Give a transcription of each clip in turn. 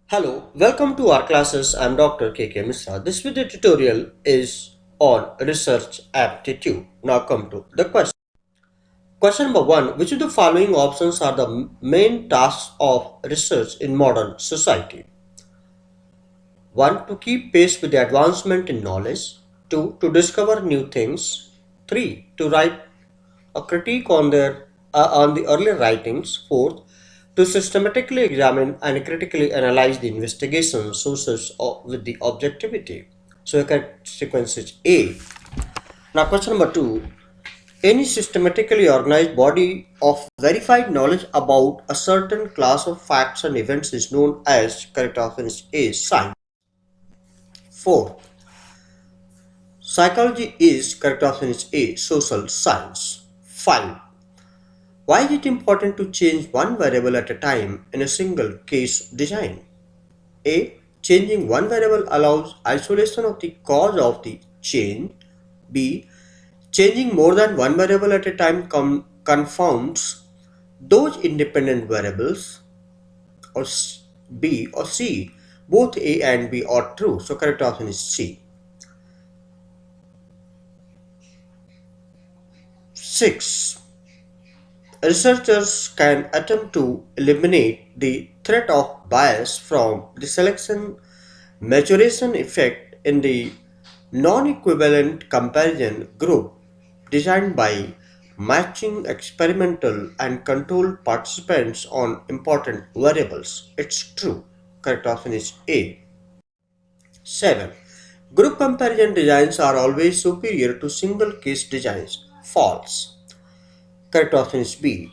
Hello, welcome to our classes. I'm Dr. KK Misra. This video tutorial is on research aptitude. Now come to the question. Question number 1. Which of the following options are the main tasks of research in modern society? 1. To keep pace with the advancement in knowledge. 2. To discover new things. 3. To write a critique on the earlier writings. 4th, to systematically examine and critically analyze the investigation sources with the objectivity. So correct sequence is A. Now question number 2. Any systematically organized body of verified knowledge about a certain class of facts and events is known as, correct option is A, science. 4. Psychology is, correct option is A, social science. 5. Why is it important to change one variable at a time in a single case design? A. Changing one variable allows isolation of the cause of the change. B. Changing more than one variable at a time confounds those independent variables. Or B or C. Both A and B are true. So correct option is C. 6. Researchers can attempt to eliminate the threat of bias from the selection maturation effect in the non-equivalent comparison group designed by matching experimental and control participants on important variables. It's true. Correct option is A. 7. Group comparison designs are always superior to single case designs. False. Correct option is B.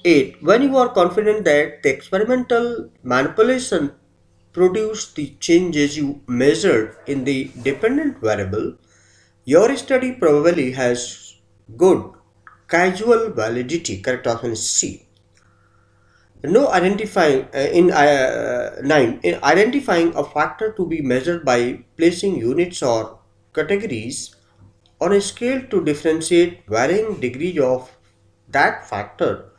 8. When you are confident that the experimental manipulation produced the changes you measured in the dependent variable, your study probably has good causal validity. Correct option is C. No identifying in 9. In identifying a factor to be measured by placing units or categories on a scale to differentiate varying degrees of that factor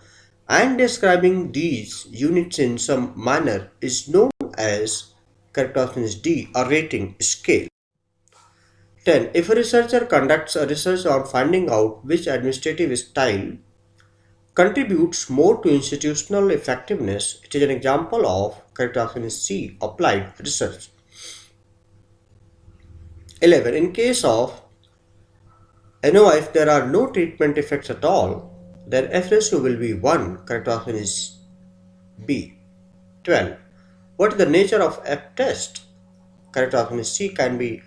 and describing these units in some manner is known as, correct option is D, a rating scale. 10. If a researcher conducts a research on finding out which administrative style contributes more to institutional effectiveness, it is an example of, correct option is C, applied research. 11. In case of ANOVA, if there are no treatment effects at all, then F ratio will be 1, correct option is B. 12. What is the nature of F test? Correct option is C, can be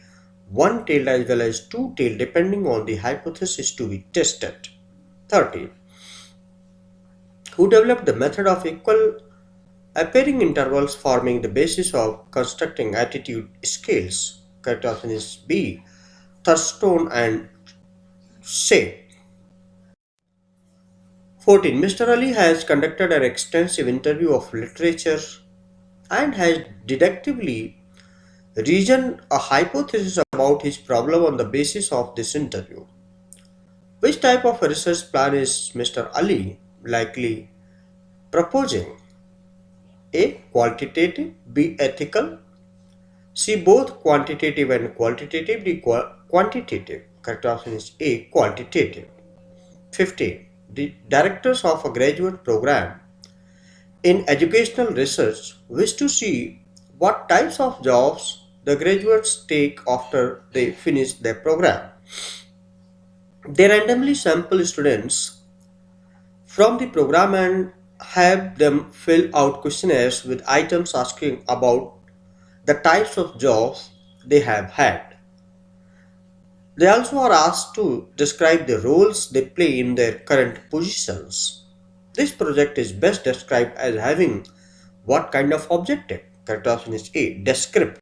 one-tailed as well as two-tailed depending on the hypothesis to be tested. 13. Who developed the method of equal appearing intervals forming the basis of constructing attitude scales? Correct option is B. Thurstone and Chave. 14. Mr. Ali has conducted an extensive interview of literature and has deductively reasoned a hypothesis about his problem on the basis of this interview. Which type of a research plan is Mr. Ali likely proposing? A. Quantitative. B. Ethical. C. Both quantitative and qualitative. D. Quantitative. Correct option is A. Quantitative. 15. The directors of a graduate program in educational research wish to see what types of jobs the graduates take after they finish their program. They randomly sample students from the program and have them fill out questionnaires with items asking about the types of jobs they have had. They also are asked to describe the roles they play in their current positions. This project is best described as having what kind of objective? Correct option is A. Descriptive.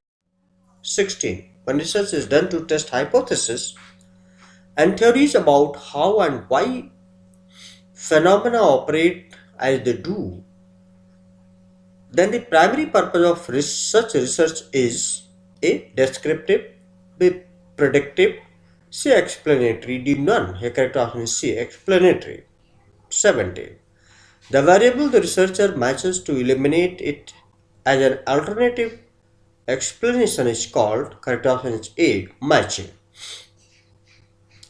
16. When research is done to test hypotheses and theories about how and why phenomena operate as they do, then the primary purpose of such research is A. Descriptive, B. Predictive, C. Explanatory, D None. Here correct option is C. Explanatory. 17. The variable the researcher matches to eliminate it as an alternative explanation is called, correct option is A, matching.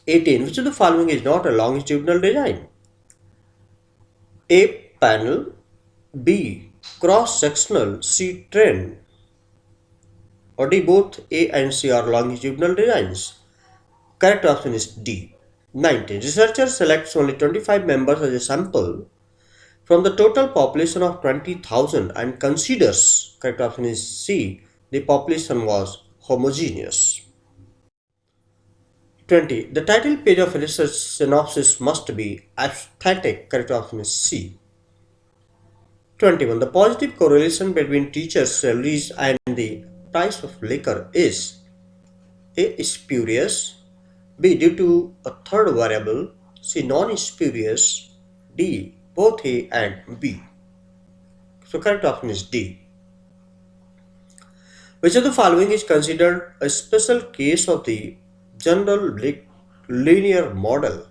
18. Which of the following is not a longitudinal design? A. Panel, B. Cross-sectional, C. Trend, or D. Both A and C are longitudinal designs. Correct option is D. 19. Researchers selects only 25 members as a sample from the total population of 20,000 and considers, correct option is C, the population was homogeneous. 20. The title page of a research synopsis must be aesthetic, correct option is C. 21. The positive correlation between teachers' salaries and the price of liquor is A. Spurious, B. Due to a third variable, C. Non-spurious, D. Both A and B. So correct option is D. Which of the following is considered a special case of the general linear model?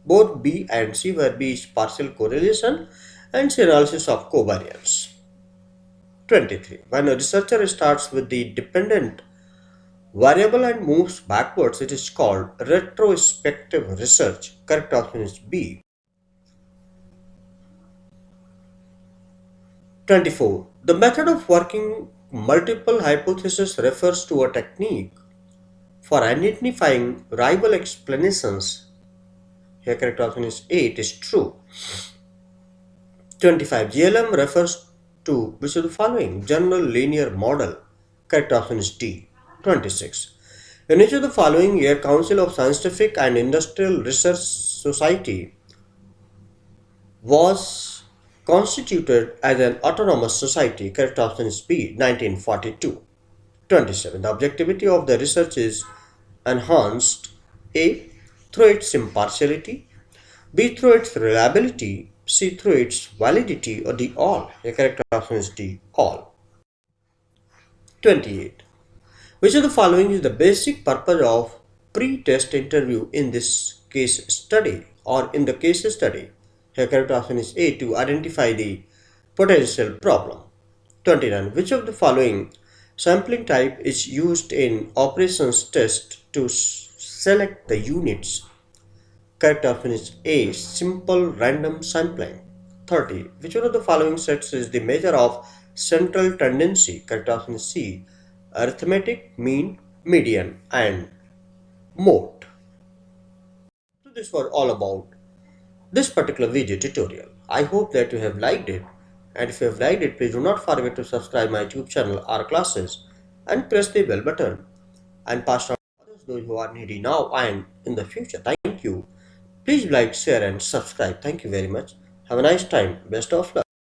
Both B and C, where B is partial correlation and C analysis of covariance. 23. When a researcher starts with the dependent variable and moves backwards, it is called retrospective research. Correct option is B. 24. The method of working multiple hypotheses refers to a technique for identifying rival explanations. Here correct option is A, it is true. 25. GLM refers to which of the following? General linear model. Correct option is D. 26. In which of the following year Council of Scientific and Industrial Research Society was constituted as an autonomous society? Correct option is B. 1942. 27. The objectivity of the research is enhanced A. through its impartiality, B. through its reliability, C. through its validity, or D. all. The correct option is D. all. 28. Which of the following is the basic purpose of pre-test interview in this case study or in the case study? Here correct option is A, to identify the potential problem. 29. Which of the following sampling type is used in operations test to select the units? Correct option is A, simple random sampling. 30. Which one of the following sets is the measure of central tendency? Correct option is C, arithmetic, mean, median, and mode. So this was all about this particular video tutorial. I hope that you have liked it, and if you have liked it, please do not forget to subscribe my YouTube channel AAR Classes and press the bell button and pass on to others those who are needy now and in the future. Thank you. Please like, share and subscribe. Thank you very much. Have a nice time. Best of luck.